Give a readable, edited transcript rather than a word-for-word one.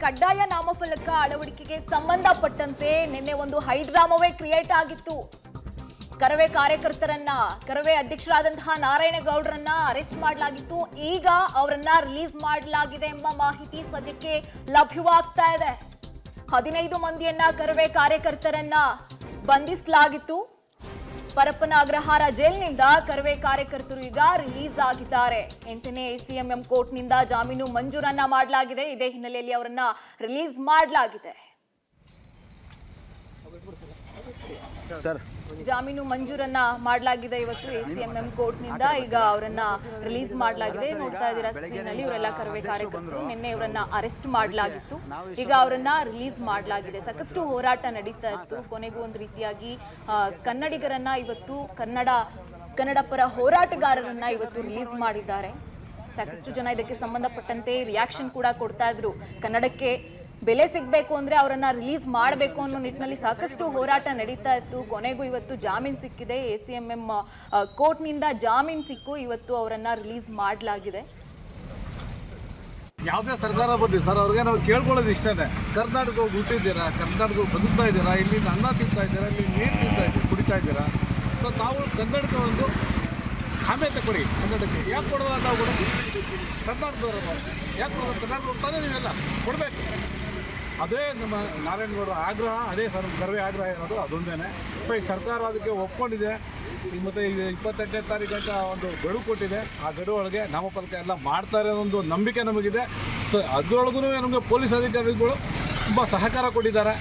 ಕಡ್ಡಾಯ ನಾಮಫಲಕ ಅಳವಡಿಕೆಗೆ ಸಂಬಂಧಪಟ್ಟಂತೆ ನಿನ್ನೆ ಒಂದು ಹೈಡ್ರಾಮವೇ ಕ್ರಿಯೇಟ್ ಆಗಿತ್ತು. ಕರವೇ ಕಾರ್ಯಕರ್ತರನ್ನ, ಕರವೇ ಅಧ್ಯಕ್ಷರಾದಂತಹ ನಾರಾಯಣಗೌಡರನ್ನ ಅರೆಸ್ಟ್ ಮಾಡಲಾಗಿತ್ತು. ಈಗ ಅವರನ್ನ ರಿಲೀಸ್ ಮಾಡಲಾಗಿದೆ ಎಂಬ ಮಾಹಿತಿ ಸದ್ಯಕ್ಕೆ ಲಭ್ಯವಾಗ್ತಾ ಇದೆ. 15 ಮಂದಿಯನ್ನ ಕರವೇ ಕಾರ್ಯಕರ್ತರನ್ನ ಬಂಧಿಸಲಾಗಿತ್ತು. ಪರಪ್ಪನ ಅಗ್ರಹಾರ ಜೈಲಿನಿಂದ ಕರವೇ ಕಾರ್ಯಕರ್ತರು ಈಗ ರಿಲೀಸ್ ಆಗಿದ್ದಾರೆ. 8ನೇ ACMM ಕೋರ್ಟ್ನಿಂದ ಜಾಮೀನು ಮಂಜೂರನ್ನ ಮಾಡಲಾಗಿದೆ. ಇದೇ ಹಿನ್ನೆಲೆಯಲ್ಲಿ ಅವರನ್ನ ರಿಲೀಸ್ ಮಾಡಲಾಗಿದೆ. ಜಾಮೀನು ಮಂಜೂರನ್ನ ಮಾಡಲಾಗಿದೆ. ಇವತ್ತು ACMM ಕೋರ್ಟ್ನಿಂದ ಈಗ ಅವರನ್ನ ರಿಲೀಸ್ ಮಾಡಲಾಗಿದೆ. ನೋಡ್ತಾ ಇದ್ದೀರಾ ಸ್ಕ್ರೀನ್ ಅಲ್ಲಿ, ಇವರೆಲ್ಲ ಕರವೇ ಕಾರ್ಯಕರ್ತರು. ನಿನ್ನೆ ಇವರನ್ನ ಅರೆಸ್ಟ್ ಮಾಡಲಾಗಿತ್ತು, ಈಗ ಅವರನ್ನ ರಿಲೀಸ್ ಮಾಡಲಾಗಿದೆ. ಸಾಕಷ್ಟು ಹೋರಾಟ ನಡೀತಾ ಇತ್ತು. ಕೊನೆಗೂ ಒಂದು ರೀತಿಯಾಗಿ ಕನ್ನಡಿಗರನ್ನ ಇವತ್ತು ಕನ್ನಡ ಪರ ಹೋರಾಟಗಾರರನ್ನ ಇವತ್ತು ರಿಲೀಸ್ ಮಾಡಿದ್ದಾರೆ. ಸಾಕಷ್ಟು ಜನ ಇದಕ್ಕೆ ಸಂಬಂಧಪಟ್ಟಂತೆ ರಿಯಾಕ್ಷನ್ ಕೂಡ ಕೊಡ್ತಾ ಇದ್ರು. ಕನ್ನಡಕ್ಕೆ ಬೆಲೆ ಸಿಗಬೇಕು ಅಂದ್ರೆ ಅವರನ್ನ ರಿಲೀಸ್ ಮಾಡಬೇಕು ಅನ್ನೋ ನಿಟ್ಟಿನಲ್ಲಿ ಸಾಕಷ್ಟು ಹೋರಾಟ ನಡೀತಾ ಇತ್ತು. ಕೊನೆಗೂ ಇವತ್ತು ಜಾಮೀನು ಸಿಕ್ಕಿದೆ. ACMM ಕೋರ್ಟ್ನಿಂದ ಜಾಮೀನು ಸಿಕ್ಕು ಇವತ್ತು ಅವರನ್ನ ರಿಲೀಸ್ ಮಾಡಲಾಗಿದೆ. ಯಾವುದೇ ಸರ್ಕಾರ ಬರಲಿ ಸರ್, ಅವ್ರಿಗೆ ನಾವು ಕೇಳ್ಕೊಳ್ಳೋದು ಇಷ್ಟೇ. ಕರ್ನಾಟಕ ಹುಟ್ಟಿದ್ದೀರಾ, ಕರ್ನಾಟಕ ಬದುಕ್ತಾ ಇದ್ದೀರಾ, ಇಲ್ಲಿ ಅನ್ನ ತಿಂತಾ ಇದ್ದೀರಾ, ಇಲ್ಲಿ ನೀರು ತಿಂತಾ ಇದ್ದೀರಾ, ಕುಡಿತಾ ಇದ್ದೀರಾ. ಸೊ ತಾವು ಕನ್ನಡಕ್ಕೆ ಒಂದು ಆಮೇಲೆ ಕೊಡಿ. ಕನ್ನಡಕ್ಕೆ ಯಾಕೆ ಕೊಡೋಲ್ಲ? ನಾವು ಕೊಡೋದು ಕರ್ನಾಟಕದವರು ಯಾಕೆ ಕೊಡೋದು? ಕರ್ನಾಟಕ ತಾನೇ ನೀವೆಲ್ಲ ಕೊಡಬೇಕು. ಅದೇ ನಮ್ಮ ನಾರಾಯಣಗೌಡರ ಆಗ್ರಹ, ಅದೇ ಸರ್ ಕರವೇ ಆಗ್ರಹ ಇರೋದು ಅದೊಂದೇ. ಸೊ ಈ ಸರ್ಕಾರ ಅದಕ್ಕೆ ಒಪ್ಕೊಂಡಿದೆ. ಮತ್ತು ಈಗ 28ನೇ ತಾರೀಕು ಅಂತ ಒಂದು ಗಡುವು ಕೊಟ್ಟಿದೆ. ಆ ಗಡುವು ಒಳಗೆ ನಾಮಫಲಕ ಎಲ್ಲ ಮಾಡ್ತಾರೆ ಅನ್ನೋ ಒಂದು ನಂಬಿಕೆ ನಮಗಿದೆ. ಸೊ ಅದರೊಳಗೂ ನಮಗೆ ಪೊಲೀಸ್ ಅಧಿಕಾರಿಗಳು ತುಂಬ ಸಹಕಾರ ಕೊಟ್ಟಿದ್ದಾರೆ.